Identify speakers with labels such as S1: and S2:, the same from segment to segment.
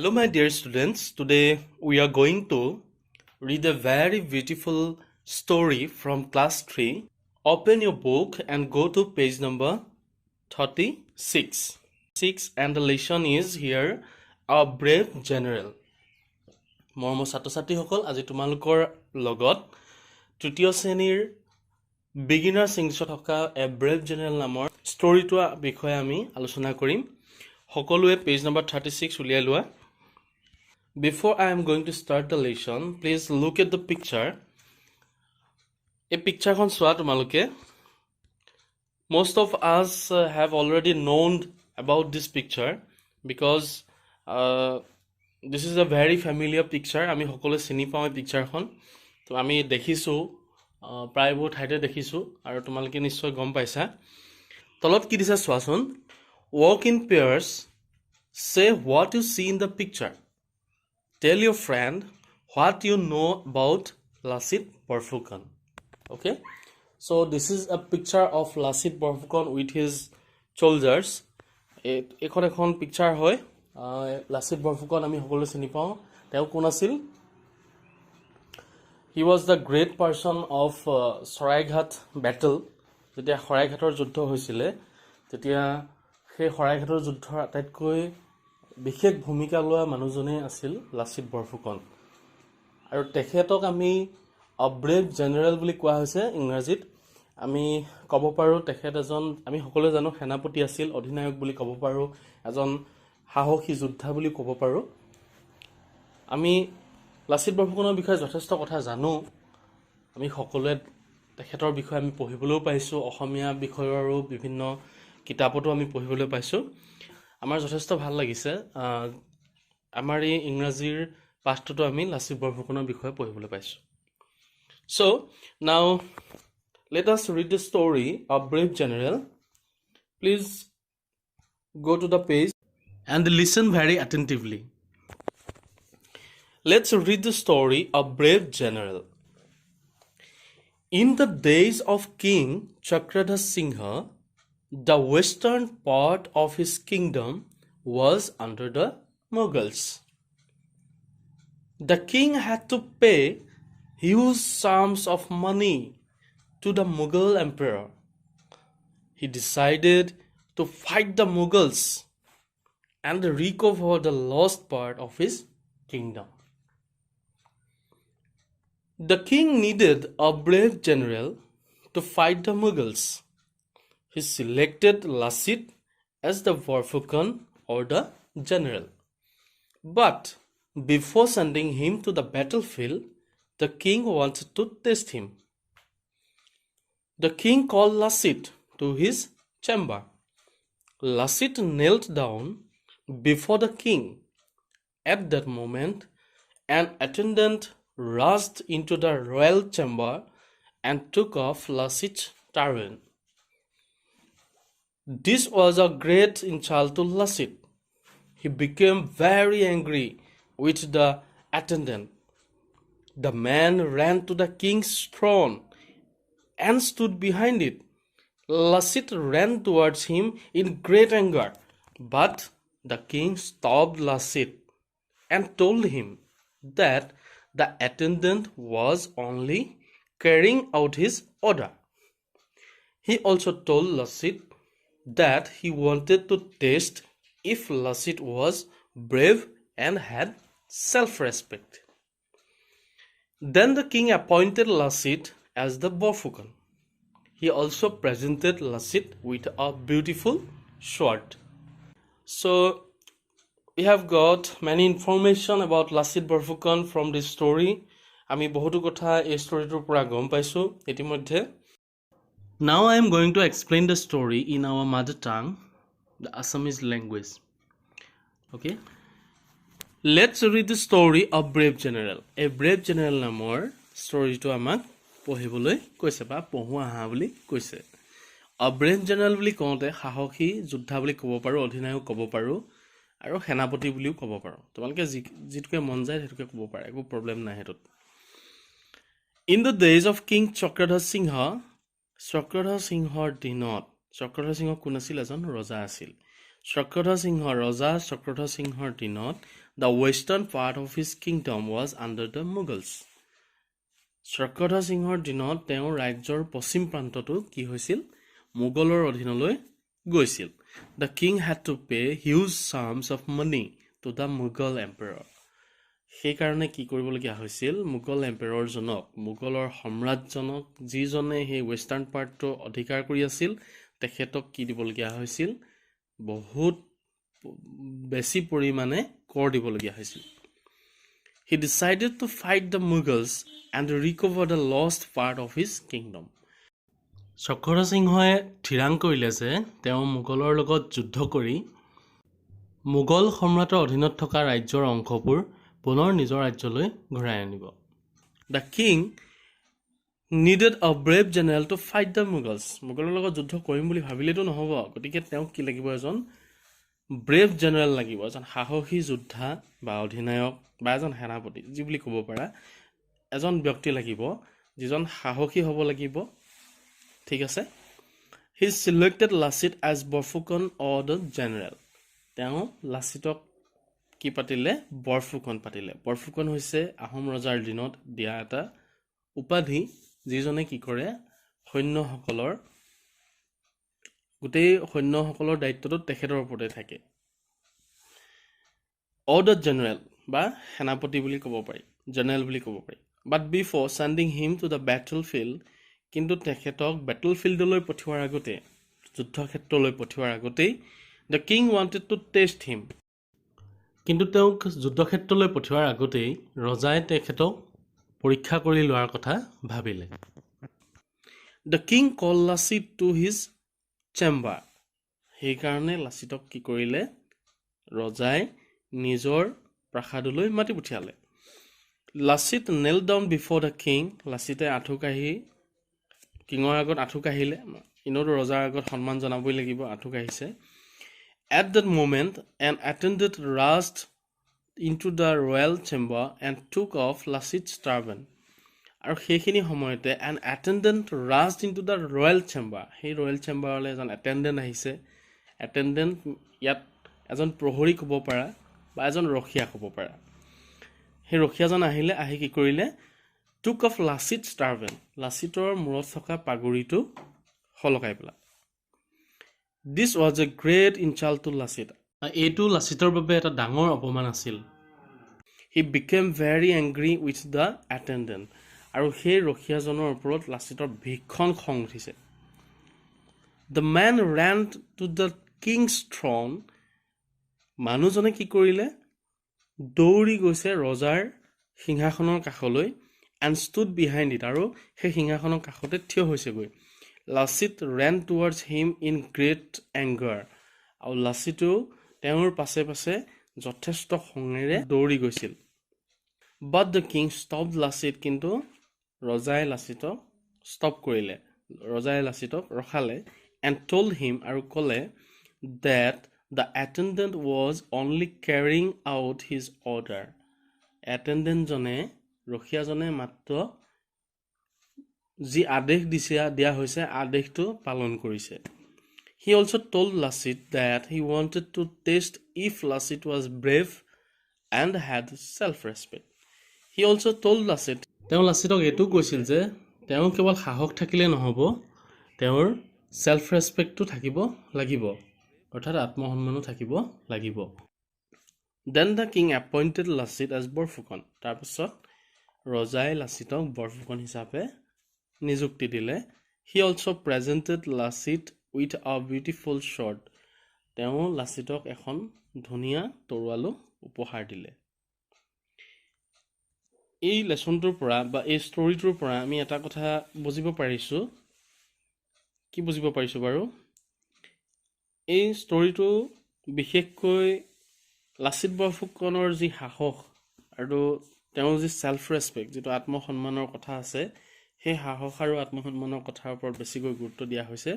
S1: Hello, my dear students. Today we are going to read a very beautiful story from class 3. Open your book and go to page number 36. And the lesson is here, A Brave General. মৰমৰ ছাত্ৰ-ছাত্ৰীসকল, আজি তোমালোকৰ লগত তৃতীয় শ্ৰেণীৰ beginners ইংলিছত থকা এ brave general নামৰ ষ্টৰিটোৰ বিষয়ে আমি আলোচনা কৰিম। সকলোৱে পেজ নম্বৰ 36 উলিয়াই লোৱা। Before I am going to start the lesson, please look at the picture. A picture kon soa tumaloke. Most of us have already known about this picture because this is a very familiar picture. Ami hokole chini pao picture kon. To ami dekhisu pray bahut haite dekhisu aru tumaloke nischoy gom paisa. Tolot ki disa soason. Walk in pairs. Say what you see in the picture. Tell your friend what you know about Lasit Borphukan. Okay, so this is a picture of Lasit Borphukan with his soldiers. Ekhon picture hoy Lasit Borphukan ami hokole chini pao. Teo kon asil? He was the great person of Saraighat battle. Jetia Saraighator juddho hoisile tetia সেই Saraighator juddhor ataitকৈ বিশেষ ভূমিকা লোৱা মানুহজনে আছিল লাচিত বৰফুকন আৰু তেখেতক আমি আ ব্ৰেভ জেনেৰেল বুলি কোৱা হৈছে ইংৰাজীত আমি ক'ব পাৰো তেখেত এজন আমি সকলোৱে জানো সেনাপতি আছিল অধিনায়ক বুলি ক'ব পাৰো এজন সাহসী যোদ্ধা বুলি ক'ব পাৰো আমি লাচিত বৰফুকনৰ বিষয়ে যথেষ্ট কথা জানো আমি সকলোৱে তেখেতৰ বিষয়ে আমি পঢ়িবলৈও পাইছো অসমীয়া বিষয়ৰো বিভিন্ন কিতাপতো আমি পঢ়িবলৈ পাইছো আমাৰ যথেষ্ট ভাল লাগিছে আমাৰ এই ইংৰাজীৰ পাঠটো আমি লাচিত বৰফুকনৰ বিষয়ে পঢ়িবলৈ পাইছো so now let us read the story of brave general please go to the page and listen very attentively let's read the story of brave general in the days of king Chakradhar Singha the western part of his kingdom was under the Mughals. The king had to pay huge sums of money to the Mughal emperor. He decided to fight the Mughals and recover the lost part of his kingdom. The king needed a brave general to fight the Mughals. He selected Lasit as the Borphukan or the general. But before sending him to the battlefield, the king wanted to test him. The king called Lasit to his chamber. Lasit knelt down before the king. At that moment, an attendant rushed into the royal chamber and took off Lasit's turban. This was a great insult to Lasit. He became very angry with the attendant. The man ran to the king's throne and stood behind it. Lasit ran towards him in great anger, but the king stopped Lasit and told him that the attendant was only carrying out his order. He also told Lasit that he wanted to test if Lasit was brave and had self-respect. Then the king appointed Lasit as the Borphukan. He also presented Lasit with a beautiful sword. So we have got many information about Lasit Borphukan from this story. Ami bohutu kotha ei story tur pura gom paisu itimodhye. Now I am going to explain the story in our mother tongue, the Assamese language. Okay. Let's read the story of Brave General. A Brave General namor story to amak pohiboloi koise ba pohu aha boli koise. A Brave General boli konte sahoki joddha boli kobo paru odhinayok kobo paru aru senapati boliu kobo paru. Tomalke jituke mon jay hetuke kobo pare eko problem na hetut. In the days of King Chakradhar Singha Chakradhar Singhor dinot Chakradhar Singh কোন আছিল এজন ৰজা আছিল Chakradhar Singh ৰজা Chakradhar Singhor dinot the western part of his kingdom was under the Mughals. Chakradhar সিংহৰ দিনত তেওঁৰ ৰাজ্যৰ পশ্চিম প্ৰান্তটো কি হৈছিল মোগলৰ অধীনলৈ গৈছিল The king had to pay huge sums of money to the Mughal emperor সেইকাৰণে কি কৰিবলগীয়া হৈছিল মোগল এম্পায়াৰজনক মোগলৰ সম্ৰাটজনক যিজনে সেই ৱেষ্টাৰ্ণ পাৰ্টটো অধিকাৰ কৰি আছিল তেখেতক কি দিবলগীয়া হৈছিল বহুত বেছি পৰিমাণে কৰ দিবলগীয়া হৈছিল He decided to fight the Mughals and recover the lost part of his kingdom. Chakradhar সিংহই থিৰাং কৰিলে যে তেওঁ মোগলৰ লগত যুদ্ধ কৰি মোগল সম্ৰাটৰ অধীনত থকা ৰাজ্যৰ অংশবোৰ পুনৰ নিজৰ ৰাজ্যলৈ ঘূৰাই আনিব The king needed a brave general to fight the Mughals. মোগলৰ লগত যুদ্ধ কৰিম বুলি ভাবিলেতো নহ'ব গতিকে তেওঁক কি লাগিব এজন ব্ৰেভ জেনেৰেল লাগিব এজন সাহসী যোদ্ধা বা অধিনায়ক বা এজন সেনাপতি যি বুলি ক'ব পাৰা এজন ব্যক্তি লাগিব যিজন সাহসী হ'ব লাগিব ঠিক আছে He selected Lasit as Borfukan or the general. তেওঁ লাচিতক কি পাতিলে বৰফুকন পাতিলে বৰফুকন হৈছে আহোম ৰজাৰ দিনত দিয়া এটা উপাধি যিজনে কি কৰে সৈন্যসকলৰ গোটেই সৈন্যসকলৰ দায়িত্বটো তেখেতৰ ওপৰতে থাকে Order general বা সেনাপতি বুলি ক'ব পাৰি জেনেৰেল বুলি ক'ব পাৰি But before sending him to the battlefield কিন্তু তেখেতক বেটলফিল্ডলৈ পঠিওৱাৰ আগতে যুদ্ধক্ষেত্ৰলৈ পঠিওৱাৰ আগতেই The king wanted to test him কিন্তু তেওঁক যুদ্ধক্ষেত্ৰলৈ পঠিওৱাৰ আগতেই ৰজাই তেখেতক পৰীক্ষা কৰি লোৱাৰ কথা ভাবিলে The king called Lasit to his chamber সেইকাৰণে লাচিতক কি কৰিলে ৰজাই নিজৰ প্ৰাসাদলৈ মাতি পঠিয়ালে Lasit knelt down before the king লাচিতে আঁঠুকাঢ়ি কিঙৰ আগত আঁঠুকাঢ়িলে ইনোটো ৰজাৰ আগত সন্মান জনাবই লাগিব আঁঠুকাঢ়িছে At that moment an attendant rushed into the royal chamber and took off Lasit's turban আৰু সেইখিনি সময়তে an attendant rushed into the royal chamber সেই royal chamberলৈ এজন attendant আহিছে attendant ইয়াত এজন প্ৰহৰী ক'ব পাৰা বা এজন ৰখিয়া ক'ব পাৰা সেই ৰখিয়াজন আহিলে আহি কি কৰিলে took off Lasit's turban লাচিতৰ মূৰত থকা পাগুৰিটো হলকাই পেলা This was a great insult to Lasit এইটো লাচিতৰ বাবে এটা ডাঙৰ অপমান আছিল He became very angry with the attendant আৰু সেই ৰখিয়াজনৰ ওপৰত লাচিতৰ ভীষণ খং উঠিছে The man ran to the king's throne মানুহজনে কি কৰিলে দৌৰি গৈছে ৰজাৰ সিংহাসনৰ কাষলৈ and stood behind it আৰু সেই সিংহাসনৰ কাষতে থিয় হৈছে গৈ Lasit ran towards him in great anger আৰু লাচিতো তেওঁৰ পাছে পাছে যথেষ্ট খঙেৰে দৌৰি গৈছিল But the king stopped Lasit কিন্তু ৰজাই লাচিতক ষ্টপ কৰিলে ৰজাই লাচিতক ৰখালে and told him আৰু ক'লে that the attendant was only carrying out his order attendant জনে ৰখিয়াজনে মাত্ৰ যি আদেশ দিয়া হৈছে আদেশটো পালন কৰিছে He also told Lasit that he wanted to test if Lasit was brave and had self-respect. He also told Lasit তেওঁ লাচিতক এটো কৈছিল যে তেওঁ কেৱল সাহস থাকিলে নহব তেওঁৰ সেলফ ৰেসপেক্টটো থাকিব লাগিব অৰ্থাৎ আত্মসন্মানো থাকিব লাগিব Then the king appointed Lasit as Borfukan তাৰপিছত ৰজাই লাচিতক বৰফুকন হিচাপে নিযুক্তি দিলে He also presented Lasit with a beautiful sword তেওঁ লাচিতক এখন ধুনীয়া তৰোৱালো উপহাৰ দিলে এই লেসনটোৰ পৰা বা এই ষ্টৰীটোৰ পৰা আমি এটা কথা বুজিব পাৰিছো কি বুজিব পাৰিছো বাৰু এই ষ্টৰীটো বিশেষকৈ লাচিত বৰফুকনৰ যি সাহস আৰু তেওঁৰ যি সেলফ ৰেসপেক্ট যেটো আত্মসন্মানৰ কথা আছে সেই সাহস আৰু আত্মসন্মানৰ কথাৰ ওপৰত বেছিকৈ গুৰুত্ব দিয়া হৈছে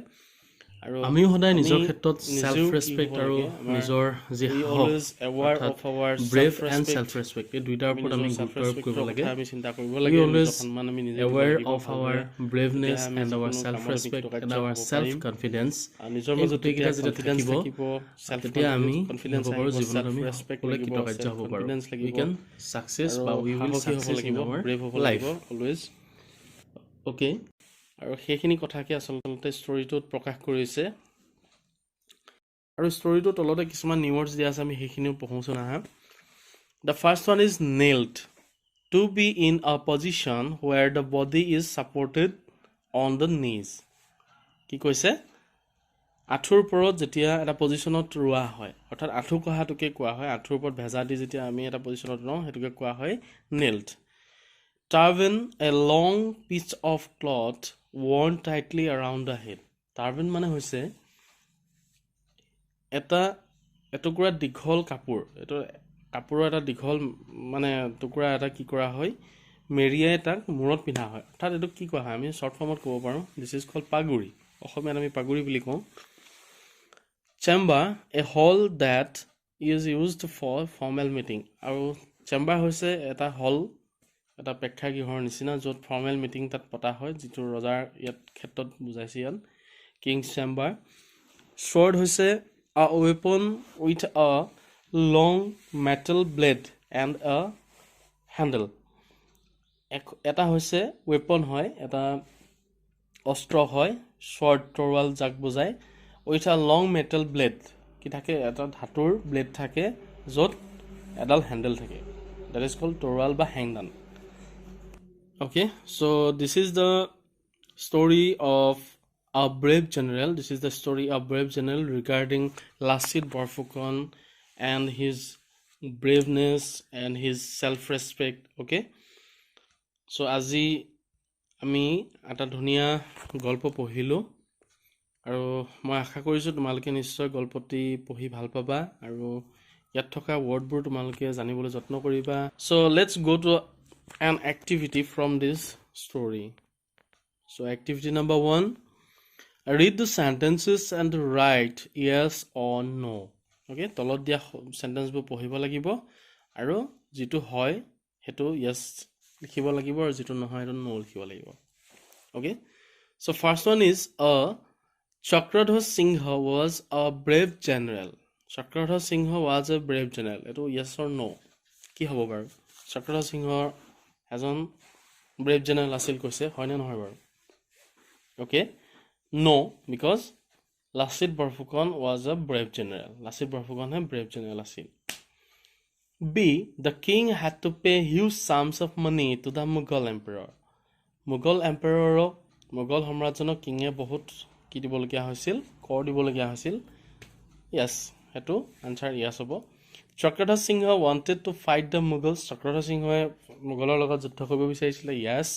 S1: আৰু
S2: আমিও সদায় নিজৰ
S1: আমি
S2: ক্ষেত্ৰত
S1: নিজেও
S2: সেল্ফ
S1: কি
S2: ৰেসপেক্ট
S1: হ'ব
S2: আৰু
S1: লাগে, আমাৰ
S2: নিজৰ যি
S1: we
S2: সাহস
S1: always aware
S2: অৰ্থাৎ
S1: of our
S2: brave and
S1: self-respect,
S2: self respect এই দুইটাৰ
S1: আমি
S2: ওপৰত
S1: নিজৰ
S2: আমি
S1: self
S2: গুৰুত্ব আৰোপ কৰিব
S1: respectৰ
S2: লাগে
S1: কথা আমি চিন্তা কৰিব
S2: we
S1: লাগে,
S2: always
S1: নিজৰ সন্মান আমি নিজে দিব
S2: aware
S1: লাগিব
S2: of our
S1: ভালদৰে,
S2: braveness
S1: তেতিয়াহে আমি
S2: and our
S1: যিকোনো
S2: self
S1: কামত আমি
S2: respect and
S1: কৃতকাৰ্য
S2: our
S1: হ'ব
S2: self
S1: পাৰিম।
S2: confidence
S1: নিজৰ
S2: এই
S1: মাজত
S2: গোটেইকেইটা
S1: যেতিয়া
S2: যেতিয়া
S1: কনফিডেন্স
S2: থাকিব
S1: থাকিব, self
S2: তেতিয়া আমি
S1: confidence
S2: নিৰৱৰ
S1: আহিব,
S2: জীৱনত
S1: self
S2: আমি
S1: respect
S2: সকলোৱে
S1: লাগিব,
S2: কৃতকাৰ্য
S1: self
S2: হ'ব পাৰোঁ
S1: confidence
S2: we
S1: লাগিব,
S2: can success
S1: আৰু
S2: বা we will
S1: সাহসী হ'ব
S2: success in
S1: লাগিব,
S2: our
S1: brave হ'ব
S2: life
S1: লাগিব always।
S2: okay
S1: আৰু সেইখিনি কথাকে আচলতে ষ্টৰিটোত প্ৰকাশ কৰিছে আৰু ষ্টৰিটোৰ তলতে কিছুমান নিউৱৰ্ডছ দিয়া আছে, আমি সেইখিনিও পঢ়োচোন আহা। The first one is nailed, to be in a position where the body is supported on the knees। কি কৈছে? আঁঠুৰ ওপৰত যেতিয়া এটা পজিশ্যনত ৰোৱা হয়, অৰ্থাৎ আঁঠু কহাটোকে কোৱা হয়, আঁঠুৰ ওপৰত ভেজা দি যেতিয়া আমি এটা পজিশ্যনত ৰওঁ সেইটোকে কোৱা হয় nailed। Turban, a long piece of cloth worn tightly around the head। Turban মানে হৈছে এটা এটুকুৰা দীঘল কাপোৰ, এইটো কাপোৰৰ এটা দীঘল মানে টুকুৰা এটা কি কৰা হয়, মেৰিয়াই তাক মূৰত পিন্ধা হয়, অৰ্থাৎ এইটো কি কোৱা হয়, আমি শ্বৰ্ট ফৰ্মত ক'ব পাৰোঁ দিছ ইজ কল্ড পাগুৰি, অসমীয়াত আমি পাগুৰি বুলি কওঁ। Chamber, a hall that is used for formal meeting. আৰু চেম্বাৰ হৈছে এটা হল, এটা প্ৰেক্ষাগৃহৰ নিচিনা য'ত ফৰ্মেল মিটিং তাত পতা হয়, যিটো ৰজাৰ ইয়াত ক্ষেত্ৰত বুজাইছে ইয়াত কিংছ চেম্বাৰ। sword হৈছে a weapon with a long metal blade and a handle। এটা হৈছে ৱেপন হয়, এটা অস্ত্ৰ হয়, sword তৰোৱাল যাক বুজায়, with a long metal blade কি থাকে, এটা ধাতুৰ ব্লেড থাকে য'ত এডাল হেণ্ডেল থাকে, that is called তৰোৱাল বা হেংদান। Okay, so this is the story of a brave general. This is the story of brave general regarding Lasit Borphukan and his braveness and his self-respect. Okay, so আজি আমি এটা ধুনীয়া গল্প পঢ়িলোঁ আৰু মই আশা কৰিছোঁ তোমালোকে নিশ্চয় গল্পটি পঢ়ি ভাল পাবা আৰু ইয়াত থকা ৱৰ্ডবোৰ তোমালোকে জানিবলৈ যত্ন কৰিবা। So let's go to an activity from this story. So activity number 1, read the sentences and write yes or no. Okay, তলত দিয়া সেন্টেন্সবোৰ পঢ়িব লাগিব আৰু যিটো হয় সেইটো yes লিখিব লাগিব আৰু যিটো নহয় সেইটো no লিখিব লাগিব। Okay, so first one is Chakradhar Singha was a brave general. Chakradhar Singha was a brave general. এইটো yes or no কি হ'ব বাৰু? Chakradhar Singha এজন ব্ৰেভ জেনেৰেল আছিল কৈছে, হয়নে নহয় বাৰু? Okay, no, because Lasit Borphukan was a brave general. Lasit Borphukan হে brave general আছিল। B, the king had to pay huge sums of money to the Mughal emperor. Mughal emperorক, Mughal সম্ৰাজ্যক Kings বহুত কি দিবলগীয়া হৈছিল, কৰ দিবলগীয়া হৈছিল। Yes, সেইটো আনসাৰ yes হ'ব। Chakradhar Singha wanted to fight the Mughals. Chakradhar Singha মোগলৰ লগত যুদ্ধ কৰিব বিচাৰিছিলে। Yes.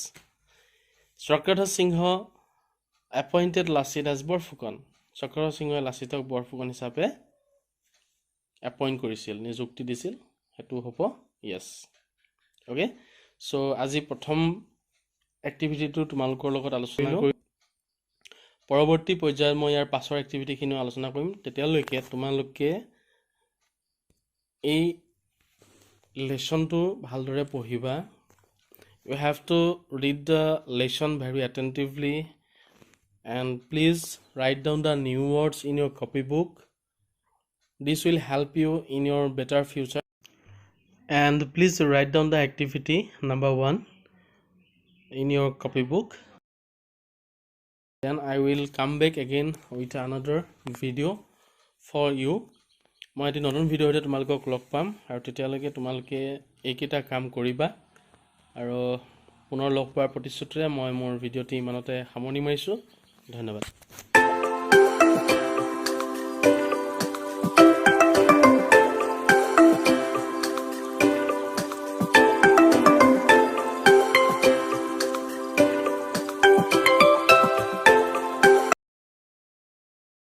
S1: Chakradhar Singha appointed Lasit as Borphukan. Chakradhar Singha লাচিতক Borphukan হিচাপে এপইণ্ট কৰিছিল, নিযুক্তি দিছিল, সেইটো হ'ব yes. Okay, so আজি প্ৰথম এক্টিভিটিটো তোমালোকৰ লগত আলোচনা কৰি পৰৱৰ্তী পৰ্যায়ত মই ইয়াৰ পাছৰ এক্টিভিটিখিনিও আলোচনা কৰিম। তেতিয়ালৈকে তোমালোকে এই লেচনটো ভালদৰে পঢ়িবা। You have to read the lesson very attentively and please write down the new words in your copybook. This will help you in your better future. And please write down the activity number 1 in your copybook. Then I will come back again with another video for you. মই এটি নতুন ভিডিঅ'তে তোমালোকক লগ পাম আৰু তেতিয়ালৈকে তোমালোকে এইকেইটা কাম কৰিবা আৰু পুনৰ লগ পোৱাৰ প্ৰতিশ্ৰুতিৰে মই মোৰ ভিডিঅ'টি ইমানতে সামৰণি মাৰিছোঁ। ধন্যবাদ।